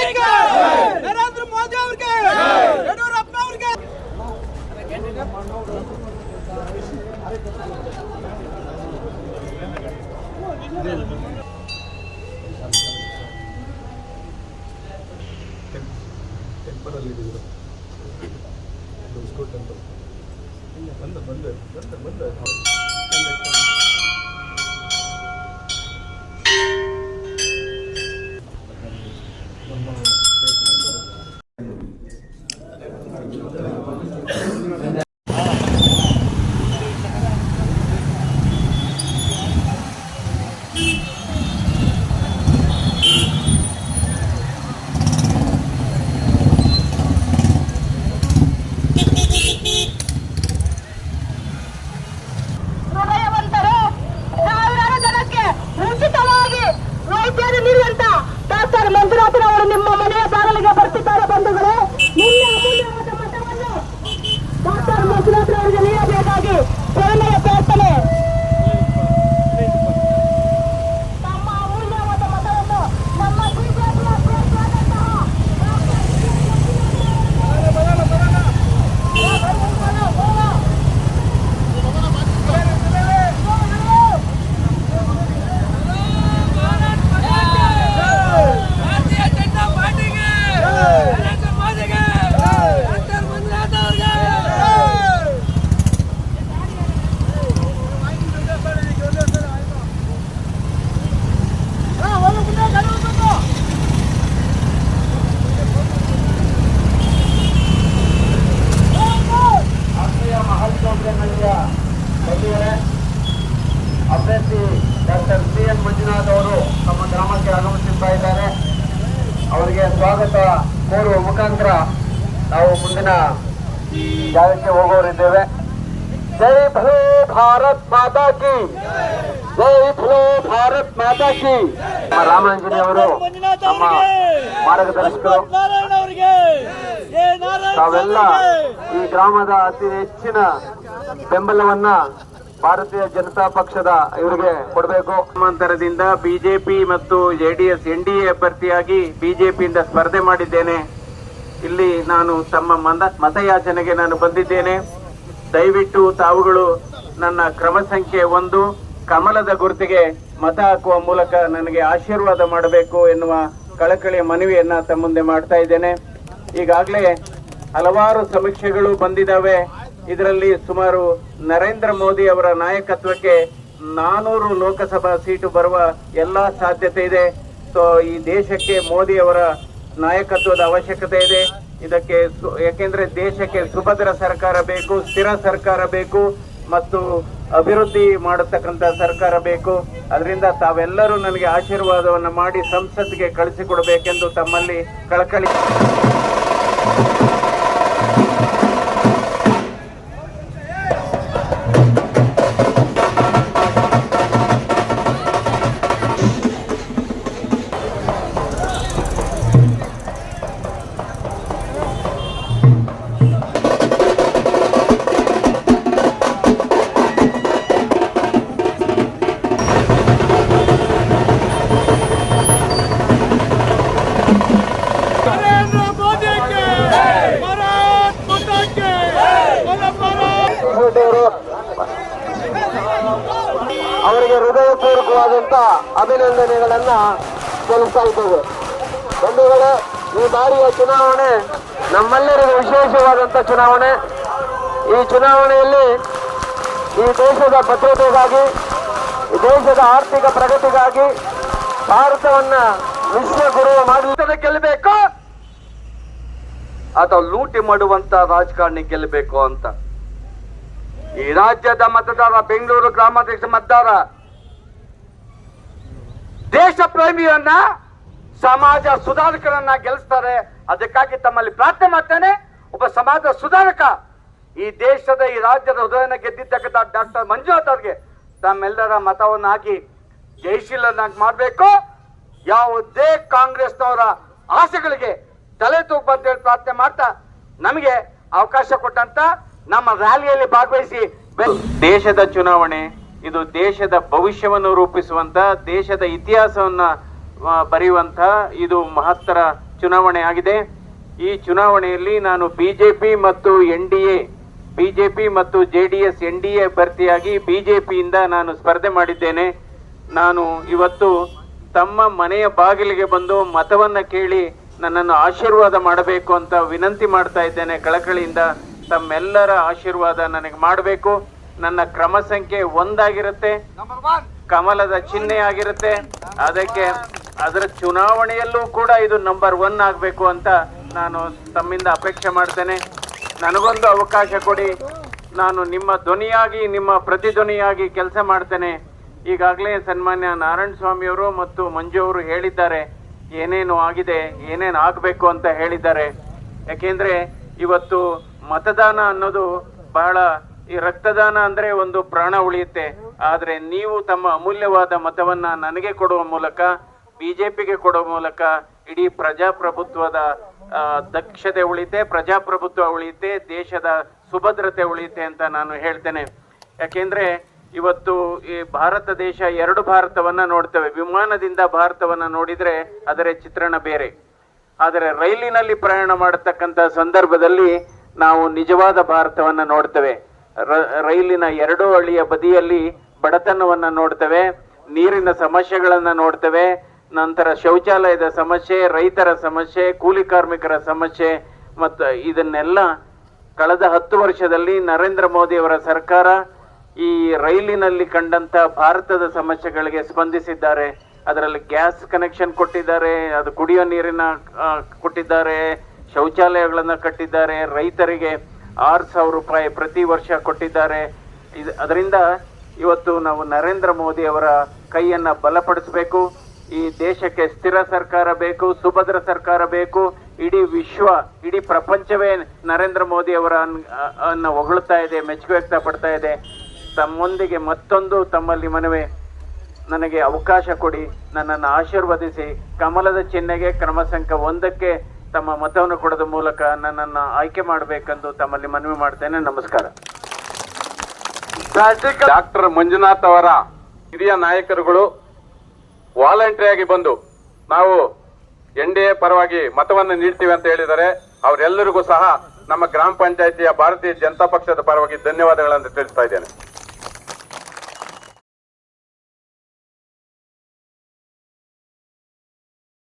ಮೋದಿಗೆ, ನರೇಂದ್ರ ಮೋದಿ ಅವ್ರಿಗೆ, ಯಡಿಯೂರಪ್ಪ ಅವ್ರಿಗೆ. ಟೆಂಪಲ್ ಅಲ್ಲಿ ಟೆಂಪಲ್ ಬಂದ ನಿಮ್ಮ ಮನೆಯ ಬಾಗಿಲಿಗೆ ಬರ್ತಿದ್ದಾರೆ ಬಂಧುಗಳೇ. ನಿಮ್ಮ ಅಮೂಲ್ಯವಾದ ಮತವನ್ನು ಡಾಕ್ಟರ್ ಮಂಜುನಾಥ್ ಅವರಿಗೆ ನೀಡಬೇಕಾಗಿ ಕೊನೆಯ ಪ್ರಾರ್ಥನೆ. ನಮ್ಮ ಅಮೂಲ್ಯವಾದ ಮತವನ್ನು ನಮ್ಮ ಬಿಜೆಪಿಯ ಅಭ್ಯರ್ಥಿ ಡಾಕ್ಟರ್ ಸಿ.ಎನ್. ಮಂಜುನಾಥ್ ಅವರು ತಮ್ಮ ಗ್ರಾಮಕ್ಕೆ ಆಗಮಿಸುತ್ತಾ ಇದ್ದಾರೆ. ಅವರಿಗೆ ಸ್ವಾಗತ ಕೋರುವ ಮುಖಾಂತರ ನಾವು ಮುಂದಿನ ಜಾಗಕ್ಕೆ ಹೋಗೋರಿದ್ದೇವೆ. ಜೈ ಭಲೋ ಭಾರತ್ ಮಾತಾ ಕಿ, ಜೈ ಭಲೋ ಭಾರತ್ ಮಾತಾ ಕಿ. ನಮ್ಮ ರಾಮಾಂಜನಿ ಅವರು ನಮ್ಮ ಮಾರ್ಗದರ್ಶಕರು. ತಾವೆಲ್ಲ ಈ ಗ್ರಾಮದ ಅತಿ ಹೆಚ್ಚಿನ ಬೆಂಬಲವನ್ನ ಭಾರತೀಯ ಜನತಾ ಪಕ್ಷದ ಇವರಿಗೆ ಕೊಡಬೇಕು. ಗ್ರಾಮಾಂತರದಿಂದ ಬಿಜೆಪಿ ಮತ್ತು ಜೆಡಿಎಸ್ NDA ಅಭ್ಯರ್ಥಿಯಾಗಿ ಬಿಜೆಪಿಯಿಂದ ಸ್ಪರ್ಧೆ ಮಾಡಿದ್ದೇನೆ. ಇಲ್ಲಿ ನಾನು ತಮ್ಮ ಮತಯಾಚನೆಗೆ ನಾನು ಬಂದಿದ್ದೇನೆ. ದಯವಿಟ್ಟು ತಾವುಗಳು ನನ್ನ ಕ್ರಮ ಸಂಖ್ಯೆ 1 ಕಮಲದ ಗುರುತಿಗೆ ಮತ ಹಾಕುವ ಮೂಲಕ ನನಗೆ ಆಶೀರ್ವಾದ ಮಾಡಬೇಕು ಎನ್ನುವ ಕಳಕಳಿಯ ಮನವಿಯನ್ನ ತಮ್ಮ ಮುಂದೆ ಮಾಡ್ತಾ ಇದ್ದೇನೆ. ಈಗಾಗಲೇ ಹಲವಾರು ಸಮೀಕ್ಷೆಗಳು ಬಂದಿದ್ದಾವೆ. ಇದರಲ್ಲಿ ಸುಮಾರು ನರೇಂದ್ರ ಮೋದಿ ಅವರ ನಾಯಕತ್ವಕ್ಕೆ 400 ಲೋಕಸಭಾ ಸೀಟು ಬರುವ ಎಲ್ಲಾ ಸಾಧ್ಯತೆ ಇದೆ. ಸೊ ಈ ದೇಶಕ್ಕೆ ಮೋದಿ ಅವರ ನಾಯಕತ್ವದ ಅವಶ್ಯಕತೆ ಇದೆ. ಇದಕ್ಕೆ ಯಾಕೆಂದ್ರೆ ದೇಶಕ್ಕೆ ಸುಭದ್ರ ಸರ್ಕಾರ ಬೇಕು, ಸ್ಥಿರ ಸರ್ಕಾರ ಬೇಕು ಮತ್ತು ಅಭಿವೃದ್ಧಿ ಮಾಡತಕ್ಕಂತ ಸರ್ಕಾರ ಬೇಕು. ಅದರಿಂದ ತಾವೆಲ್ಲರೂ ನನಗೆ ಆಶೀರ್ವಾದವನ್ನು ಮಾಡಿ ಸಂಸತ್ಗೆ ಕಳಿಸಿಕೊಡಬೇಕೆಂದು ತಮ್ಮಲ್ಲಿ ಕಳಕಳಿ. ಅವರಿಗೆ ಹೃದಯಪೂರ್ವಕವಾದಂತ ಅಭಿನಂದನೆಗಳನ್ನ ಸಲ್ಲಿಸ್ತಾ ಇದ್ದೇವೆ. ಬಂಧುಗಳೇ, ಈ ಬಾರಿಯ ಚುನಾವಣೆ ನಮ್ಮೆಲ್ಲರಿಗೂ ವಿಶೇಷವಾದಂತ ಚುನಾವಣೆ. ಈ ಚುನಾವಣೆಯಲ್ಲಿ ಈ ದೇಶದ ಭದ್ರತೆಗಾಗಿ, ಈ ದೇಶದ ಆರ್ಥಿಕ ಪ್ರಗತಿಗಾಗಿ ಭಾರತವನ್ನ ವಿಶ್ವಗುರು ಮಾಡಲಿಕ್ಕೆ ಗೆಲ್ಲಬೇಕು ಅಥವಾ ಲೂಟಿ ಮಾಡುವಂತ ರಾಜಕಾರಣಿ ಗೆಲ್ಲಬೇಕು ಅಂತ ಈ ರಾಜ್ಯದ ಮತದಾರ, ಬೆಂಗಳೂರು ಗ್ರಾಮಾಧ್ಯಕ್ಷ ಮತದಾರ ದೇಶ ಪ್ರೇಮಿಯನ್ನ, ಸಮಾಜ ಸುಧಾರಕರನ್ನ ಗೆಲ್ಲಿಸ್ತಾರೆ. ಅದಕ್ಕಾಗಿ ತಮ್ಮಲ್ಲಿ ಪ್ರಾರ್ಥನೆ ಮಾಡ್ತೇನೆ, ಒಬ್ಬ ಸಮಾಜ ಸುಧಾರಕ ಈ ದೇಶದ, ಈ ರಾಜ್ಯದ ಹೃದಯನ ಗೆದ್ದಿದ್ದಕ್ಕಂಥ ಡಾಕ್ಟರ್ ಮಂಜುನಾಥ್ ಅವ್ರಿಗೆ ತಮ್ಮೆಲ್ಲರ ಮತವನ್ನು ಹಾಕಿ ಜಯಶೀಲನಾಗಿ ಮಾಡಬೇಕು. ಯಾವುದೇ ಕಾಂಗ್ರೆಸ್ನವರ ಆಸೆಗಳಿಗೆ ತಲೆ ತೂಗು ಅಂತ ಹೇಳಿ ಪ್ರಾರ್ಥನೆ ಮಾಡ್ತಾ ನಮಗೆ ಅವಕಾಶ ಕೊಟ್ಟಂತ ನಮ್ಮ ರ್ಯಾಲಿಯಲ್ಲಿ ಭಾಗವಹಿಸಿ. ದೇಶದ ಚುನಾವಣೆ ಇದು ದೇಶದ ಭವಿಷ್ಯವನ್ನು ರೂಪಿಸುವಂತ, ದೇಶದ ಇತಿಹಾಸವನ್ನ ಬರೆಯುವಂತ ಇದು ಮಹತ್ತರ ಚುನಾವಣೆ ಆಗಿದೆ. ಈ ಚುನಾವಣೆಯಲ್ಲಿ ನಾನು ಬಿಜೆಪಿ ಮತ್ತು ಬಿಜೆಪಿ ಮತ್ತು JDS NDA ಅಭ್ಯರ್ಥಿಯಾಗಿ ಬಿಜೆಪಿಯಿಂದ ನಾನು ಸ್ಪರ್ಧೆ ಮಾಡಿದ್ದೇನೆ. ನಾನು ಇವತ್ತು ತಮ್ಮ ಮನೆಯ ಬಾಗಿಲಿಗೆ ಬಂದು ಮತವನ್ನ ಕೇಳಿ ನನ್ನನ್ನು ಆಶೀರ್ವಾದ ಮಾಡಬೇಕು ಅಂತ ವಿನಂತಿ ಮಾಡ್ತಾ ಇದ್ದೇನೆ. ಕಳಕಳಿಯಿಂದ ತಮ್ಮೆಲ್ಲರ ಆಶೀರ್ವಾದ ನನಗೆ ಮಾಡಬೇಕು. ನನ್ನ ಕ್ರಮ ಸಂಖ್ಯೆ 1 ಆಗಿರುತ್ತೆ, ಕಮಲದ ಚಿಹ್ನೆ ಆಗಿರುತ್ತೆ. ಅದರ ಚುನಾವಣೆಯಲ್ಲೂ ಕೂಡ ಇದು ನಂಬರ್ 1 ಆಗಬೇಕು ಅಂತ ನಾನು ತಮ್ಮಿಂದ ಅಪೇಕ್ಷೆ ಮಾಡ್ತೇನೆ. ನನಗೊಂದು ಅವಕಾಶ ಕೊಡಿ, ನಾನು ನಿಮ್ಮ ಧ್ವನಿಯಾಗಿ, ನಿಮ್ಮ ಪ್ರತಿಧ್ವನಿಯಾಗಿ ಕೆಲಸ ಮಾಡ್ತೇನೆ. ಈಗಾಗಲೇ ಸನ್ಮಾನ್ಯ ನಾರಾಯಣ ಸ್ವಾಮಿಯವರು ಮತ್ತು ಮಂಜು ಅವರು ಹೇಳಿದ್ದಾರೆ, ಏನೇನು ಆಗಿದೆ, ಏನೇನು ಆಗಬೇಕು ಅಂತ ಹೇಳಿದ್ದಾರೆ. ಯಾಕೆಂದ್ರೆ ಇವತ್ತು ಮತದಾನ ಅನ್ನೋದು ಬಹಳ, ಈ ರಕ್ತದಾನ ಅಂದ್ರೆ ಒಂದು ಪ್ರಾಣ ಉಳಿಯುತ್ತೆ. ಆದ್ರೆ ನೀವು ತಮ್ಮ ಅಮೂಲ್ಯವಾದ ಮತವನ್ನ ನನಗೆ ಕೊಡುವ ಮೂಲಕ, ಬಿಜೆಪಿಗೆ ಕೊಡುವ ಮೂಲಕ ಇಡೀ ಪ್ರಜಾಪ್ರಭುತ್ವದ ದಕ್ಷತೆ ಉಳಿತೆ, ಪ್ರಜಾಪ್ರಭುತ್ವ ಉಳಿಯುತ್ತೆ, ದೇಶದ ಸುಭದ್ರತೆ ಉಳಿಯುತ್ತೆ ಅಂತ ನಾನು ಹೇಳ್ತೇನೆ. ಯಾಕೆಂದ್ರೆ ಇವತ್ತು ಈ ಭಾರತ ದೇಶ 2 ಭಾರತವನ್ನ ನೋಡ್ತೇವೆ. ವಿಮಾನದಿಂದ ಭಾರತವನ್ನ ನೋಡಿದ್ರೆ ಅದರ ಚಿತ್ರಣ ಬೇರೆ, ಆದರೆ ರೈಲಿನಲ್ಲಿ ಪ್ರಯಾಣ ಮಾಡತಕ್ಕಂತ ಸಂದರ್ಭದಲ್ಲಿ ನಾವು ನಿಜವಾದ ಭಾರತವನ್ನ ನೋಡ್ತೇವೆ. ರೈಲಿನ 2 ಹಳಿಯ ಬದಿಯಲ್ಲಿ ಬಡತನವನ್ನ ನೋಡ್ತೇವೆ, ನೀರಿನ ಸಮಸ್ಯೆಗಳನ್ನ ನೋಡ್ತೇವೆ, ನಂತರ ಶೌಚಾಲಯದ ಸಮಸ್ಯೆ, ರೈತರ ಸಮಸ್ಯೆ, ಕೂಲಿ ಕಾರ್ಮಿಕರ ಸಮಸ್ಯೆ. ಮತ್ತು ಇದನ್ನೆಲ್ಲ ಕಳೆದ 10 ವರ್ಷದಲ್ಲಿ ನರೇಂದ್ರ ಮೋದಿ ಅವರ ಸರ್ಕಾರ ಈ ರೈಲಿನಲ್ಲಿ ಕಂಡಂತ ಭಾರತದ ಸಮಸ್ಯೆಗಳಿಗೆ ಸ್ಪಂದಿಸಿದ್ದಾರೆ. ಅದರಲ್ಲಿ ಗ್ಯಾಸ್ ಕನೆಕ್ಷನ್ ಕೊಟ್ಟಿದ್ದಾರೆ, ಅದು ಕುಡಿಯೋ ನೀರಿನ ಕೊಟ್ಟಿದ್ದಾರೆ, ಶೌಚಾಲಯಗಳನ್ನ ಕಟ್ಟಿದ್ದಾರೆ, ರೈತರಿಗೆ 6,000 ರೂಪಾಯಿ ಪ್ರತಿ ವರ್ಷ ಕೊಟ್ಟಿದ್ದಾರೆ. ಅದರಿಂದ ಇವತ್ತು ನಾವು ನರೇಂದ್ರ ಮೋದಿ ಅವರ ಕೈಯನ್ನ ಬಲಪಡಿಸಬೇಕು. ಈ ದೇಶಕ್ಕೆ ಸ್ಥಿರ ಸರ್ಕಾರ ಬೇಕು, ಸುಭದ್ರ ಸರ್ಕಾರ ಬೇಕು. ಇಡೀ ವಿಶ್ವ, ಇಡೀ ಪ್ರಪಂಚವೇ ನರೇಂದ್ರ ಮೋದಿ ಅವರ ಹೊಗಳುತ್ತಾ ಇದೆ, ಮೆಚ್ಚುಗೆ ವ್ಯಕ್ತಪಡ್ತಾ ಇದೆ. ತಮ್ಮೊಂದಿಗೆ ಮತ್ತೊಂದು ತಮ್ಮಲ್ಲಿ ಮನವಿ, ನನಗೆ ಅವಕಾಶ ಕೊಡಿ, ನನ್ನನ್ನು ಆಶೀರ್ವದಿಸಿ, ಕಮಲದ ಚಿಹ್ನೆಗೆ ಕ್ರಮ ಸಂಖ್ಯೆ 1ಕ್ಕೆ ತಮ್ಮ ಮತವನ್ನು ಕೊಡೋದ ಮೂಲಕ ನನ್ನನ್ನು ಆಯ್ಕೆ ಮಾಡಬೇಕೆಂದು ತಮ್ಮಲ್ಲಿ ಮನವಿ ಮಾಡ್ತೇನೆ. ನಮಸ್ಕಾರ. ಡಾಕ್ಟರ್ ಮಂಜುನಾಥ್ ಅವರ ಹಿರಿಯ ನಾಯಕರುಗಳು ವಾಲಂಟರಿಯಾಗಿ ಬಂದು ನಾವು NDA ಪರವಾಗಿ ಮತವನ್ನು ನೀಡ್ತೀವಿ ಅಂತ ಹೇಳಿದ್ದಾರೆ. ಅವರೆಲ್ಲರಿಗೂ ಸಹ ನಮ್ಮ ಗ್ರಾಮ ಪಂಚಾಯಿತಿಯ ಭಾರತೀಯ ಜನತಾ ಪಕ್ಷದ ಪರವಾಗಿ ಧನ್ಯವಾದಗಳನ್ನು ತಿಳಿಸ್ತಾ ಇದ್ದೇನೆ.